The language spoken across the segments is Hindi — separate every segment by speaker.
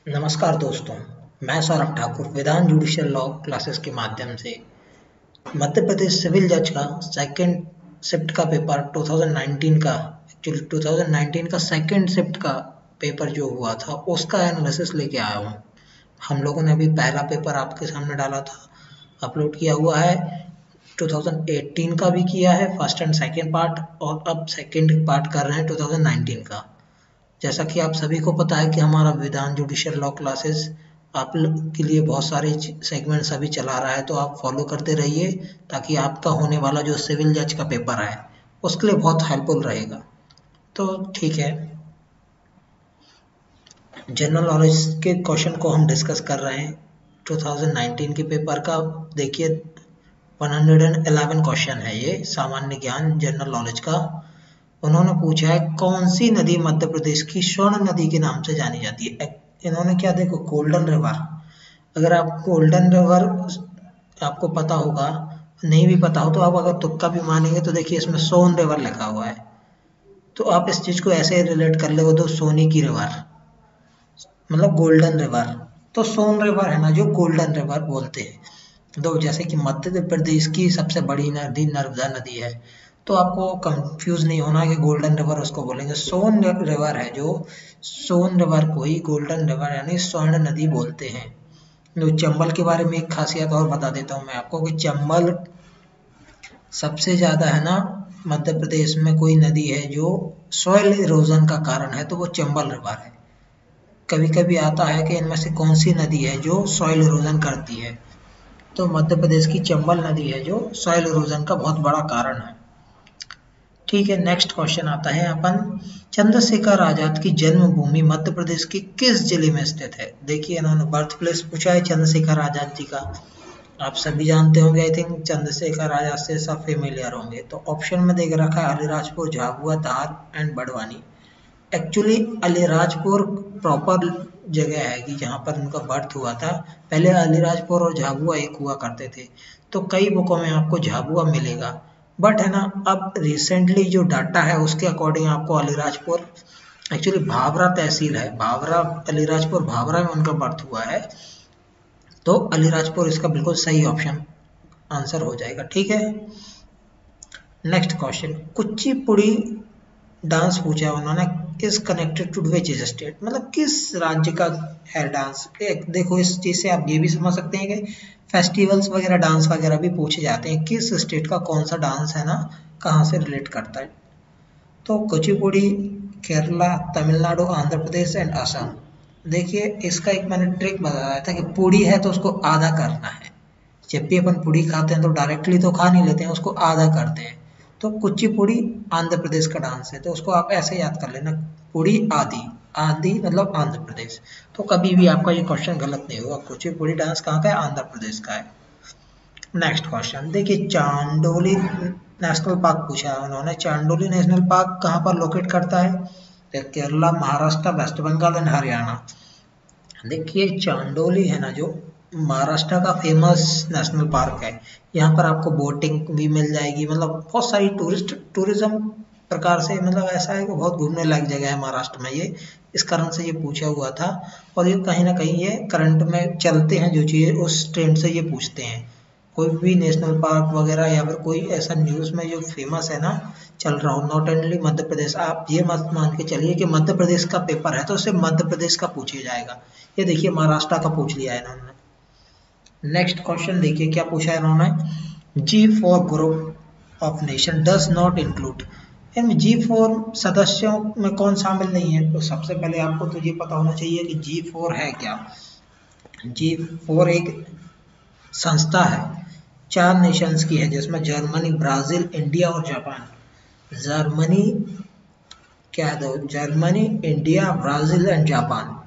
Speaker 1: नमस्कार दोस्तों, मैं सौरभ ठाकुर विधान जुडिशियल लॉ क्लासेस के माध्यम से मध्य प्रदेश सिविल जज का सेकंड शिफ्ट का पेपर 2019 का एक्चुअली 2019 का सेकंड शिफ्ट का पेपर जो हुआ था उसका एनालिसिस लेके आया हूँ। हम लोगों ने अभी पहला पेपर आपके सामने डाला था, अपलोड किया हुआ है। 2018 का भी किया है फर्स्ट एंड सेकंड पार्ट, और अब सेकंड पार्ट कर रहे हैं 2019 का। जैसा कि आप सभी को पता है कि हमारा विधान जुडिशियल लॉ क्लासेस आप के लिए बहुत सारे सेगमेंट्स अभी चला रहा है, तो आप फॉलो करते रहिए ताकि आपका होने वाला जो सिविल जज का पेपर है उसके लिए बहुत हेल्पफुल रहेगा। तो ठीक है, जनरल नॉलेज के क्वेश्चन को हम डिस्कस कर रहे हैं 2019 के पेपर का। देखिए 111 क्वेश्चन है ये, सामान्य ज्ञान जनरल नॉलेज का। उन्होंने पूछा है कौन सी नदी मध्य प्रदेश की स्वर्ण नदी के नाम से जानी जाती है। इन्होंने क्या, देखो गोल्डन रिवर, अगर आप गोल्डन रिवर आपको पता होगा, नहीं भी पता हो तो आप अगर तुक्का भी मानेंगे तो देखिए इसमें सोन रिवर लिखा हुआ है, तो आप इस चीज को ऐसे रिलेट कर ले, तो सोने की रिवर मतलब गोल्डन रिवर, तो सोन रिवर है ना जो गोल्डन रिवर बोलते हैं। दो जैसे कि मध्य प्रदेश की सबसे बड़ी नदी नर्मदा नदी है, तो आपको कंफ्यूज नहीं होना कि गोल्डन रिवर उसको बोलेंगे, सोन रिवर है जो, सोन रिवर को ही गोल्डन रिवर यानी स्वर्ण नदी बोलते हैं। जो चंबल के बारे में एक खासियत और बता देता हूँ मैं आपको कि चंबल सबसे ज्यादा है ना, मध्य प्रदेश में कोई नदी है जो सॉइल इरोजन का कारण है तो वो चंबल रिवर है। कभी कभी आता है कि इनमें से कौन सी नदी है जो सॉइल इरोजन करती है, तो मध्य प्रदेश की चंबल नदी है जो सॉइल इरोजन का बहुत बड़ा कारण है। ठीक है, नेक्स्ट क्वेश्चन आता है अपन, चंद्रशेखर आजाद की जन्मभूमि मध्य प्रदेश के किस जिले में स्थित है। देखिए इन्होंने बर्थ प्लेस पूछा है चंद्रशेखर आजाद जी का, आप सभी जानते होंगे, आई थिंक चंद्रशेखर आजाद से सब फेमिलियर होंगे। तो ऑप्शन में देख रखा है Alirajpur, Jhabua, Dhar and Barwani. Actually Alirajpur proper जगह है कि जहाँ पर उनका बर्थ हुआ था। पहले अलीराजपुर और झाबुआ एक हुआ करते थे, तो कई बुकों में आपको झाबुआ मिलेगा, बट है ना अब रिसेंटली जो डाटा है उसके अकॉर्डिंग आपको अलीराजपुर, एक्चुअली भावरा तहसील है, भावरा अलीराजपुर भावरा में उनका बर्थ हुआ है, तो अलीराजपुर इसका बिल्कुल सही ऑप्शन आंसर हो जाएगा। ठीक है, नेक्स्ट क्वेश्चन, कुचिपुड़ी डांस पूछा है उन्होंने, is connected to which state, मतलब किस राज्य का है डांस। एक देखो इस चीज से आप ये भी समझ सकते हैं कि फेस्टिवल्स वगैरह डांस वगैरह भी पूछे जाते हैं, किस स्टेट का कौन सा डांस है ना, कहाँ से रिलेट करता है। तो कुचिपुड़ी केरला, तमिलनाडु, आंध्र प्रदेश एंड असम। देखिए इसका एक मैंने ट्रिक बताया था कि पूड़ी है तो उसको आधा करना है, जब भी अपन पूड़ी खाते हैं तो डायरेक्टली तो खा नहीं लेते हैं, उसको आधा करते हैं। तो कुचिपुड़ी आंध्र प्रदेश का डांस है, तो उसको आप ऐसे याद कर लेना, पुड़ी आदि, आदि मतलब आंध्र प्रदेश। तो कभी भी आपका ये क्वेश्चन गलत नहीं होगा, कुचिपुड़ी डांस कहाँ का है, आंध्र प्रदेश का है। नेक्स्ट क्वेश्चन देखिए, चांडोली नेशनल पार्क पूछा है उन्होंने, चांडोली नेशनल पार्क कहाँ पर लोकेट करता है, तो केरला, महाराष्ट्र, वेस्ट बंगाल एंड हरियाणा। देखिए चांडोली है ना जो महाराष्ट्र का फेमस नेशनल पार्क है, यहाँ पर आपको बोटिंग भी मिल जाएगी, मतलब बहुत सारी टूरिज्म प्रकार से, मतलब ऐसा है कि बहुत घूमने लायक जगह है महाराष्ट्र में ये, इस कारण से ये पूछा हुआ था। और ये कहीं ना कहीं ये करंट में चलते हैं जो चीज़, उस ट्रेंड से ये पूछते हैं, कोई भी नेशनल पार्क वगैरह या फिर कोई ऐसा न्यूज़ में जो फेमस है ना चल रहा हो, नॉट ओनली मध्य प्रदेश, आप ये मत मान के चलिए कि मध्य प्रदेश का पेपर है तो सिर्फ मध्य प्रदेश का पूछा जाएगा। ये देखिए महाराष्ट्र का पूछ लिया है इन्होंने। नेक्स्ट क्वेश्चन देखिए क्या पूछा है इन्होंने, G four group of nation does not include, इन जी फोर सदस्यों में कौन शामिल नहीं है। तो सबसे पहले आपको तो ये पता होना चाहिए कि जी फोर है क्या। जी फोर एक संस्था है, चार नेशंस की है, जिसमें जर्मनी, ब्राजील, इंडिया और जापान। जर्मनी क्या है, दो Germany, India, Brazil and Japan,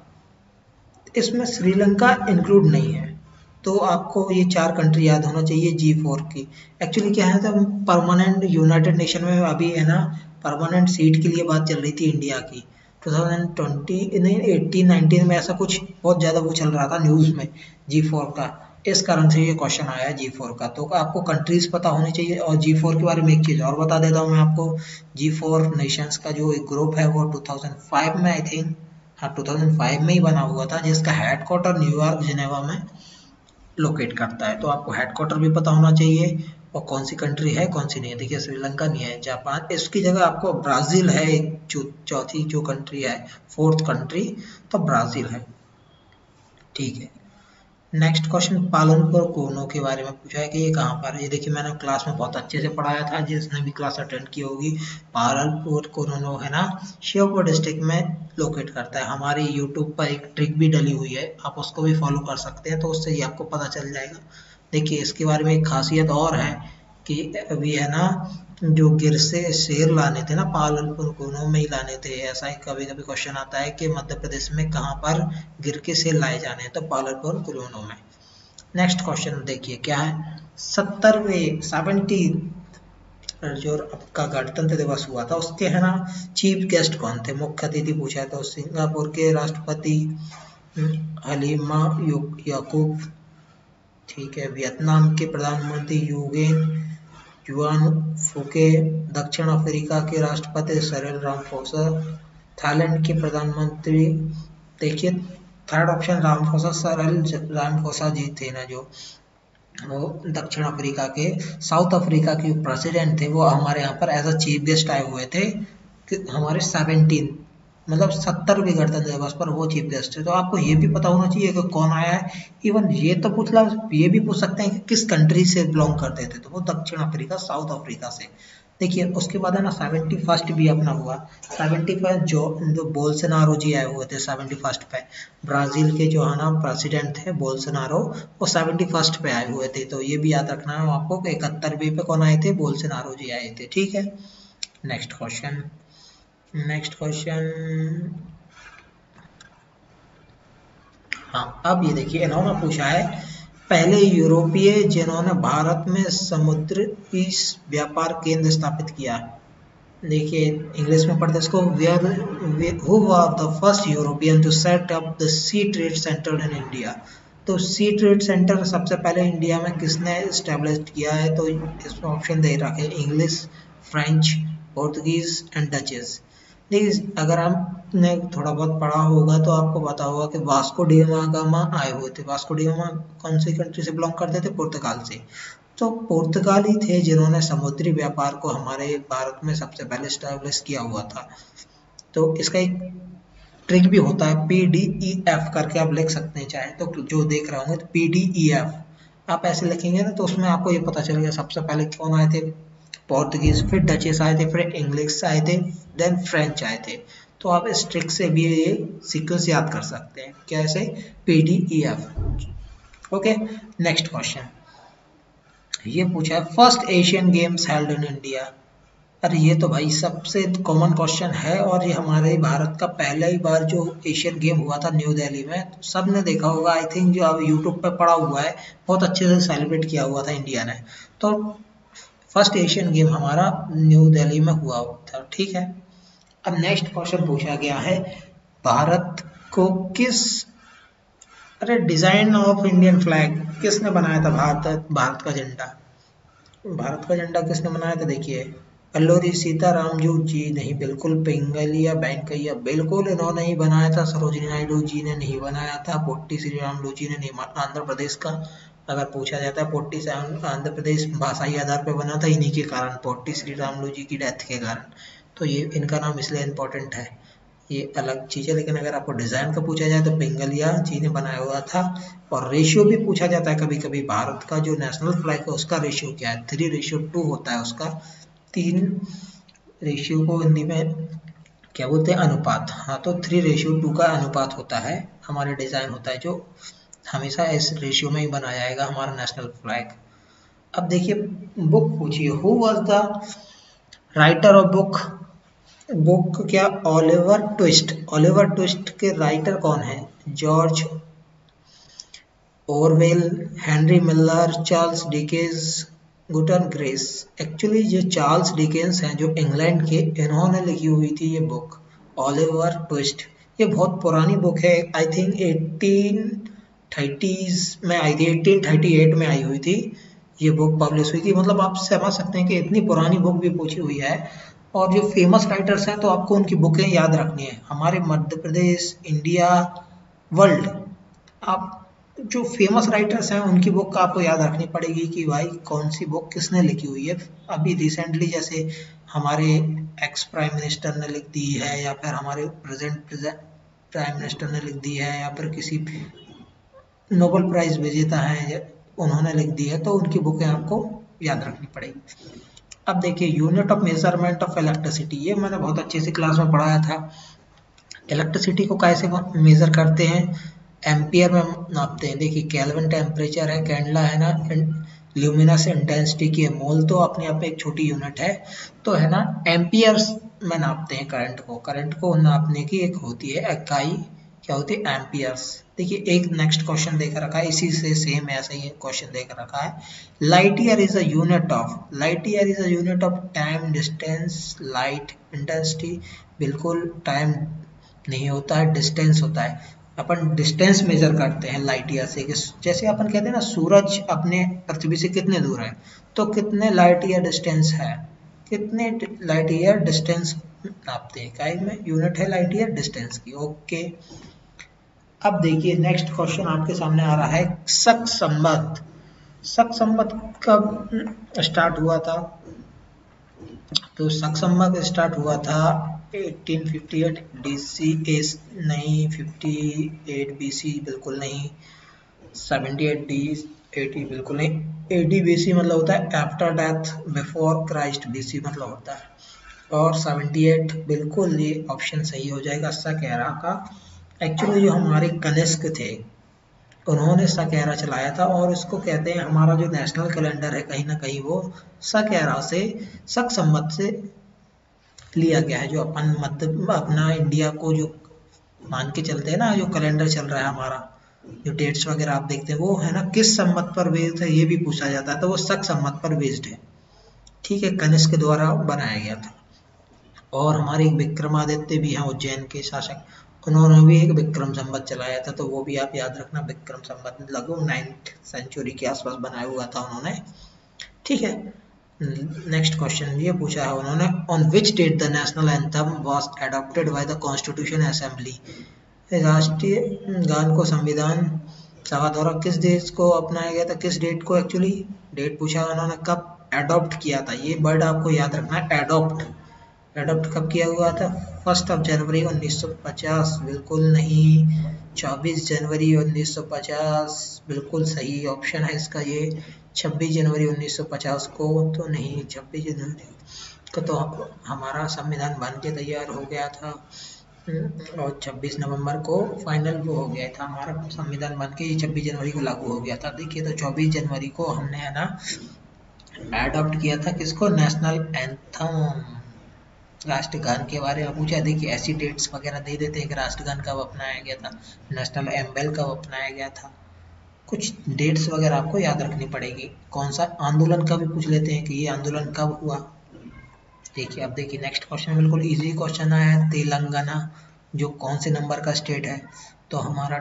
Speaker 1: इसमें श्रीलंका इंक्लूड नहीं है। तो आपको ये चार कंट्री याद होना चाहिए जी फोर की। एक्चुअली क्या है, तो परमानेंट यूनाइटेड नेशन में अभी है ना परमानेंट सीट के लिए बात चल रही थी इंडिया की, 2020 नहीं 18-19 में ऐसा कुछ बहुत ज़्यादा वो चल रहा था न्यूज़ में जी फोर का, इस कारण से ये क्वेश्चन आया जी फोर का। तो आपको कंट्रीज पता होनी चाहिए। और जी फोर के बारे में एक चीज़ और बता देता हूँ मैं आपको, जी फोर नेशंस का जो एक ग्रुप है वो 2005 में आई थिंक हाँ 2005 में ही बना हुआ था, जिसका हेडक्वार्टर न्यूयॉर्क जिनेवा में लोकेट करता है। तो आपको हेडक्वार्टर भी पता होना चाहिए और कौन सी कंट्री है कौन सी नहीं है। देखिए श्रीलंका नहीं है, जापान, इसकी जगह आपको ब्राज़ील है एक चौथी जो कंट्री है, फोर्थ कंट्री, तो ब्राज़ील है। ठीक है, नेक्स्ट क्वेश्चन पालनपुर कोनो के बारे में पूछा है कि ये कहाँ पर है। ये देखिए मैंने क्लास में बहुत अच्छे से पढ़ाया था, जिसने भी क्लास अटेंड की होगी। पालनपुर कोनो है ना, श्योपुर डिस्ट्रिक्ट में लोकेट करता है। हमारी यूट्यूब पर एक ट्रिक भी डली हुई है, आप उसको भी फॉलो कर सकते हैं, तो उससे ही आपको पता चल जाएगा। देखिए इसके बारे में एक खासियत और है कि अभी है ना, जो गिर से शेर लाने थे ना, पालनपुर कोनो में ही लाने थे। ऐसा ही कभी कभी क्वेश्चन आता है कि मध्य प्रदेश में कहाँ पर गिर के शेर लाए जाने हैं, तो पालनपुर कोनो में। नेक्स्ट क्वेश्चन देखिए क्या है, 70 जो आपका गणतंत्र दिवस हुआ था उसके है ना चीफ गेस्ट कौन थे, मुख्य अतिथि पूछा है। तो सिंगापुर के राष्ट्रपति हलीमा याकूब, ठीक है, वियतनाम के प्रधानमंत्री युआन फुके, दक्षिण अफ्रीका के राष्ट्रपति सिरिल रामाफोसा, थाईलैंड के प्रधानमंत्री, देखिए third option Ramaphosa, Cyril Ramaphosa ji थे ना, जो वो दक्षिण अफ्रीका के, साउथ अफ्रीका के प्रेसिडेंट थे, वो हमारे यहाँ पर एज अ चीफ गेस्ट आए हुए थे कि हमारे 17 मतलब 70वें गणतंत्र दिवस पर वो चीफ गेस्ट है। तो आपको ये भी पता होना चाहिए कि कौन आया है। इवन ये तो ये भी पूछ सकते हैं कि किस कंट्री से बिलोंग करते थे, तो वो दक्षिण अफ्रीका, साउथ अफ्रीका से। देखिए उसके बाद है ना 71st भी अपना हुआ। 71 जो बोल्सोनारो जी आए हुए थे 71st पे, ब्राजील के जो है ना प्रेसिडेंट थे बोल्सोनारो, वो 71st पे आए हुए थे। तो ये भी याद रखना है आपको कि 71वें पे कौन आए थे, बोल्सोनारो जी आए थे। ठीक है, नेक्स्ट क्वेश्चन हाँ, अब ये देखिए इन्होंने पूछा है पहले यूरोपीय जिन्होंने भारत में समुद्री व्यापार केंद्र स्थापित किया। देखिए इंग्लिश में पढ़ते इसको, who was the first European to set up the sea trade centre in India. तो सी ट्रेड सेंटर सबसे पहले इंडिया में किसने एस्टेब्लिश किया है, तो इसमें ऑप्शन दे रखे English, French, Portuguese and duchess. देखिए अगर आपने थोड़ा बहुत पढ़ा होगा तो आपको पता होगा कि वास्को डी गामा आए हुए थे। वास्को डी गामा कौन सी कंट्री से बिलोंग करते थे, पुर्तगाल से। तो पुर्तगाली थे जिन्होंने समुद्री व्यापार को हमारे भारत में सबसे पहले स्टैब्लिश किया हुआ था। तो इसका एक ट्रिक भी होता है, PDEF करके आप लिख सकते हैं चाहे तो, जो देख रहे होंगे तो PDEF आप ऐसे लिखेंगे ना, तो उसमें आपको ये पता चलेगा सबसे पहले कौन आए थे, पोर्तुगीज, फिर डचेस आए थे, फिर इंग्लिश आए थे, देन फ्रेंच आए थे। तो आप इस ट्रिक से भी ये सीक्वेंस याद कर सकते हैं, कैसे, PDEF। ओके, नेक्स्ट क्वेश्चन ये पूछा है first Asian games held in India. अरे ये तो भाई सबसे कॉमन क्वेश्चन है, और ये हमारे भारत का पहला ही बार जो एशियन गेम हुआ था न्यू दिल्ली में, तो सब ने देखा होगा आई थिंक, जो अब यूट्यूब पे पड़ा हुआ है, बहुत अच्छे से सेलिब्रेट किया हुआ था इंडिया ने। तो फर्स्ट एशियन गेम हमारा न्यू दिल्ली में हुआ था। ठीक है, अब नेक्स्ट क्वेश्चन पूछा गया है भारत को डिजाइन ऑफ इंडियन फ्लैग किसने बनाया था, भारत का झंडा। भारत का झंडा किसने बनाया था, देखिए अल्लूरी सीतारामजू जी नहीं, बिल्कुल पिंगलिया वेंकैया बिल्कुल इन्होंने ही बनाया था, सरोजिनी नायडू जी ने नहीं बनाया था, पोट्टी श्रीरामुलू जी ने नहीं, आंध्र प्रदेश का अगर पूछा जाता है, पोट्टी से आंध्र प्रदेश भाषाई आधार पर बना था इन्हीं के कारण, पोट्टी श्रीरामुलू जी की डेथ के कारण। तो ये इनका नाम इसलिए इम्पोर्टेंट है, ये अलग चीज़ है। लेकिन अगर आपको डिज़ाइन का पूछा जाए तो पिंगलिया जी ने बनाया हुआ था। और रेशियो भी पूछा जाता है कभी कभी, भारत का जो नेशनल फ्लैग है उसका रेशियो क्या है, 3:2 होता है उसका, 3 रेशियो को हिंदी में क्या बोलते हैं, अनुपात। हाँ, तो 3:2 का अनुपात होता है, हमारे डिज़ाइन होता है जो हमेशा इस रेशियो में ही बनाया जाएगा हमारा नेशनल फ्लैग। अब देखिए बुक पूछिए, who was the writer of book क्या, ओलिवर ट्विस्ट। ओलिवर ट्विस्ट के राइटर कौन है, George Orwell, Henry Miller, Charles Dickens, गुटन ग्रेस। एक्चुअली ये चार्ल्स डिकेंस हैं जो इंग्लैंड के, इन्होंने लिखी हुई थी ये बुक ओलिवर ट्विस्ट। ये बहुत पुरानी बुक है, आई थिंक 1830s में आई थी, 1838 में आई हुई थी ये बुक, पब्लिश हुई थी। मतलब आप समझ सकते हैं कि इतनी पुरानी बुक भी पूछी हुई है। और जो फेमस राइटर्स हैं तो आपको उनकी बुकें याद रखनी है। हमारे मध्य प्रदेश, इंडिया, वर्ल्ड, आप जो फेमस राइटर्स हैं उनकी बुक आपको याद रखनी पड़ेगी कि भाई कौन सी बुक किसने लिखी हुई है। अभी रिसेंटली जैसे हमारे एक्स प्राइम मिनिस्टर ने लिख दी है, या फिर हमारे प्रेजेंट प्राइम मिनिस्टर ने लिख दी है, या फिर किसी नोबेल प्राइज विजेता है उन्होंने लिख दी है, तो उनकी बुकें आपको याद रखनी पड़ेगी। अब देखिए unit of measurement of electricity, ये मैंने बहुत अच्छे से क्लास में पढ़ाया था। इलेक्ट्रिसिटी को कैसे मेजर करते हैं, एम्पियर में नापते हैं। देखिए केल्विन टेम्परेचर है, कैंडला है ना, ल्यूमिनस इंटेंसिटी की है, मोल तो अपने आप में एक छोटी यूनिट है, तो है ना एम्पियर्स में नापते हैं करंट को। करंट को नापने की एक होती है इकाई, क्या होती है, एम्पियर्स। देखिए एक नेक्स्ट क्वेश्चन देकर रखा है, इसी से सेम ऐसा ही क्वेश्चन देकर रखा है। Light year is a unit of, light year is a unit of time, distance, light intensity. बिल्कुल टाइम नहीं होता है, डिस्टेंस होता है। अपन डिस्टेंस मेजर करते हैं लाइट ईयर से, जैसे अपन कहते हैं ना सूरज अपने पृथ्वी से कितने दूर है, तो कितने लाइट ईयर डिस्टेंस है, कितने लाइट ईयर डिस्टेंस नापते हैं, इकाई में यूनिट है लाइट ईयर डिस्टेंस की। ओके, अब देखिए नेक्स्ट क्वेश्चन आपके सामने आ रहा है, शक संबंध। शक संबंध कब स्टार्ट हुआ था, तो शक संबंध स्टार्ट हुआ था 1858 डीसी एस, नहीं 58 बीसी बिल्कुल नहीं, 78 डी 80 बिल्कुल नहीं, 80 बीसी मतलब होता है after death, before Christ BC मतलब होता है, और 78 बिल्कुल ये ऑप्शन सही हो जाएगा सकैरा का। एक्चुअली जो हमारे कनिष्क थे उन्होंने सकैरा चलाया था, और इसको कहते हैं हमारा जो नेशनल कैलेंडर है कहीं ना कहीं वो सकैरा से, शक संबंध से लिया गया है। जो अपन मध्य अपना इंडिया को जो मान के चलते हैं ना, जो कैलेंडर चल रहा है हमारा, जो डेट्स वगैरह आप देखते हैं वो है ना किस संबंध पर बेस्ड है, ये भी पूछा जाता है, तो वो शक संबंध पर बेस्ड है। ठीक है, कनिष्क के द्वारा बनाया गया था। और हमारे एक विक्रमादित्य भी हैं उज्जैन के शासक, उन्होंने भी एक विक्रम संवत चलाया था, तो वो भी आप याद रखना, विक्रम संवत लगभग 9th सेंचुरी के आसपास बनाया हुआ था उन्होंने। ठीक है, नेक्स्ट क्वेश्चन ये पूछा है उन्होंने, on which date the national anthem was adopted by the constitution assembly. राष्ट्रीय गान को संविधान सभा द्वारा किस देश को अपनाया गया था, किस डेट को, एक्चुअली डेट पूछा उन्होंने, कब एडॉप्ट किया था, ये वर्ड आपको याद रखना है, एडॉप्ट। एडॉप्ट कब किया हुआ था, 1 जनवरी 1950 बिल्कुल नहीं, 24 जनवरी 1950 बिल्कुल सही ऑप्शन है इसका ये, 26 जनवरी 1950 को तो नहीं, 26 जनवरी को तो हमारा संविधान बन के तैयार हो गया था, और 26 नवंबर को फाइनल वो हो गया था हमारा संविधान बन के, 26 जनवरी को लागू हो गया था। देखिए तो 24 जनवरी को हमने है ना एडॉप्ट किया था किसको, नेशनल एंथम, राष्ट्रगान के बारे में पूछा। देखिए ऐसी डेट्स वगैरह दे देते हैं कि राष्ट्रगान कब अपनाया गया था, नेशनल एम्बेल कब अपनाया गया था, कुछ डेट्स वगैरह आपको याद रखनी पड़ेगी। कौन सा आंदोलन का भी पूछ लेते हैं कि ये आंदोलन कब हुआ। देखिए अब देखिए नेक्स्ट क्वेश्चन बिल्कुल इजी क्वेश्चन आया है, तेलंगाना जो कौन से नंबर का स्टेट है, तो हमारा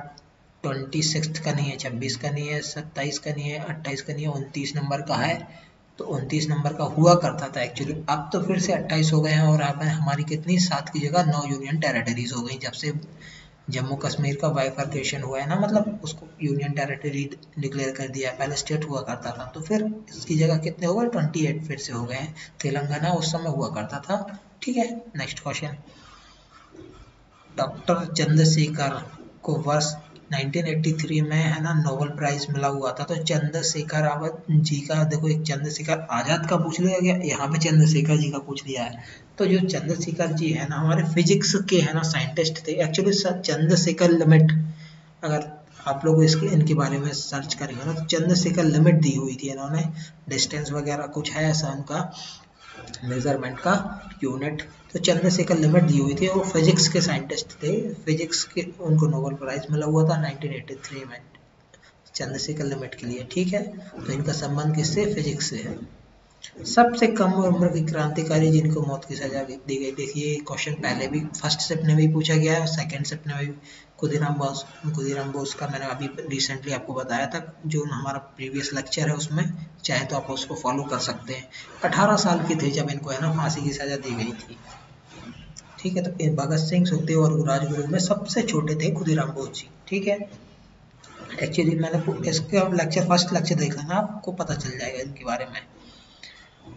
Speaker 1: 26 का नहीं है, 26 का नहीं है, 27 का नहीं है, 28 का नहीं है, 29 नंबर का है। तो 29 नंबर का हुआ करता था एक्चुअली, अब तो फिर से 28 हो गए हैं, और अब हमारी कितनी 7 की जगह 9 यूनियन टेरिटरीज हो गई, जब से जम्मू कश्मीर का बाइफर्केशन हुआ है ना, मतलब उसको यूनियन टेरिटरी डिक्लेयर कर दिया है, पहले स्टेट हुआ करता था, तो फिर इसकी जगह कितने हो गए, 28 फिर से हो गए हैं। तेलंगाना उस समय हुआ करता था। ठीक है, नेक्स्ट क्वेश्चन, डॉक्टर चंद्रशेखर को वर्ष 1983 में है ना नोबेल प्राइज मिला हुआ था, तो चंद्रशेखर जी का देखो, एक चंद्रशेखर आजाद का पूछ लिया गया, यहाँ पे चंद्रशेखर जी का पूछ लिया है। तो जो चंद्रशेखर जी है ना हमारे फिजिक्स के है ना साइंटिस्ट थे एक्चुअली। चंद्रशेखर लिमिट अगर आप लोग इसके इनके बारे में सर्च करेंगे ना, तो चंद्रशेखर लिमिट दी हुई थी इन्होंने, डिस्टेंस वगैरह कुछ है ऐसा उनका मेजरमेंट का यूनिट, तो चंद्रशेखर लिमिट दी हुई थी, वो फिजिक्स के साइंटिस्ट थे, फिजिक्स के उनको नोबेल प्राइज मिला हुआ था 1983 में चंद्रशेखर लिमिट के लिए। ठीक है, तो इनका संबंध किससे, फिजिक्स से है। सबसे कम उम्र के क्रांतिकारी जिनको मौत की सजा दी गई। देखिए क्वेश्चन पहले भी फर्स्ट शिफ्ट में भी पूछा गया है और सेकंड शिफ्ट में भी। खुदीराम बोस का मैंने अभी रिसेंटली आपको बताया था, जो हमारा प्रीवियस लेक्चर है उसमें, चाहे तो आप उसको फॉलो कर सकते हैं। 18 साल के थे जब इनको है ना फांसी की सजा दी गई थी। ठीक है, तो भगत सिंह, सुखदेव और राजगुरु में सबसे छोटे थे खुदीराम बोस जी। ठीक है, एक्चुअली मैंने इसका लेक्चर फर्स्ट लेक्चर देखा ना, आपको पता चल जाएगा इनके बारे में।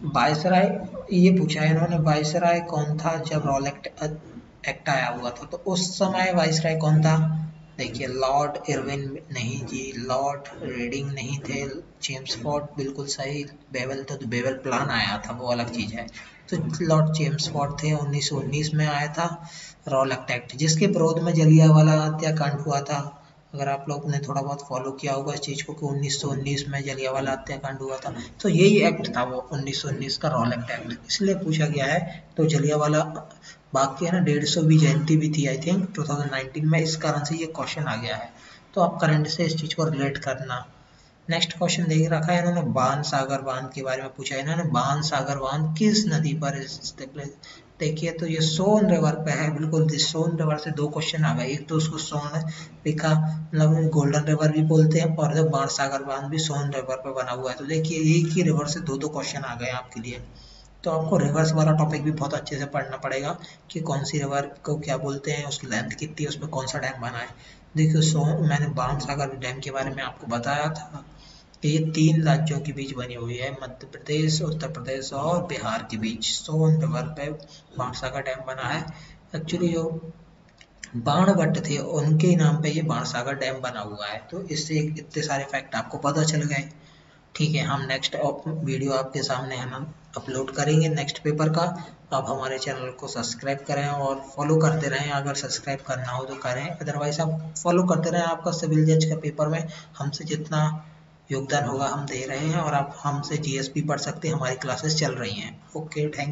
Speaker 1: वायसराय, ये पूछा है इन्होंने, वायसराय कौन था जब रॉलेट एक्ट आया हुआ था? तो उस समय वायसराय कौन था? देखिए लॉर्ड इरविन नहीं जी, लॉर्ड रीडिंग नहीं थे, चेम्सफोर्ड बिल्कुल सही, बेवल तो बेवल प्लान आया था वो अलग चीज है। तो लॉर्ड चेम्सफोर्ड थे, 1919 में आया था रॉलेट एक्ट, जिसके विरोध में जलियांवाला हत्याकांड हुआ था। अगर आप लोग ने थोड़ा बहुत फॉलो किया होगा इस चीज को कि 1919 में जलियांवाला हत्याकांड हुआ था, तो यही एक्ट था वो 1919 का रॉलेट एक्ट, इसलिए पूछा गया है। तो जलियांवाला बाग की है ना 150वीं जयंती भी थी आई थिंक 2019 में, इस कारण से ये क्वेश्चन आ गया है। तो आप करंट से इस चीज को रिलेट करना। नेक्स्ट क्वेश्चन देख रखा है इन्होंने, बाण सागर बांध के बारे में पूछा है इन्होंने। बाण सागर बांध किस नदी पर स्थित? देखिए तो ये सोन रिवर पे है, बिल्कुल सोन रिवर से दो क्वेश्चन आ गए। एक तो उसको सोन लिखा, मतलब गोल्डन रिवर भी बोलते हैं, और बाण सागर बांध भी सोन रिवर पे बना हुआ है। तो देखिए एक ही रिवर से दो दो क्वेश्चन आ गए आपके लिए। तो आपको रिवर्स वाला टॉपिक भी बहुत अच्छे से पढ़ना पड़ेगा कि कौन सी रिवर को क्या बोलते हैं, उसकी लेंथ कितनी है, उसमें कौन सा डैम बना है। देखिए मैंने बाण सागर डैम के बारे में आपको बताया था कि ये 3 राज्यों के बीच बनी हुई है, मध्य प्रदेश, उत्तर प्रदेश और बिहार के बीच। सोन रिवर पे बाण सागर डैम बना है। एक्चुअली जो बाणभट्ट थे उनके नाम पे ये बाण सागर डैम बना हुआ है। तो इससे इतने सारे फैक्ट आपको पता चल गए। ठीक है, हम नेक्स्ट वीडियो आपके सामने हम अपलोड करेंगे नेक्स्ट पेपर का। आप हमारे चैनल को सब्सक्राइब करें और फॉलो करते रहें, अगर सब्सक्राइब करना हो तो करें, अदरवाइज आप फॉलो करते रहें। आपका सिविल जज का पेपर में हमसे जितना योगदान होगा हम दे रहे हैं, और आप हमसे जीएस भी पढ़ सकते हैं, हमारी क्लासेस चल रही हैं। Okay, thanks.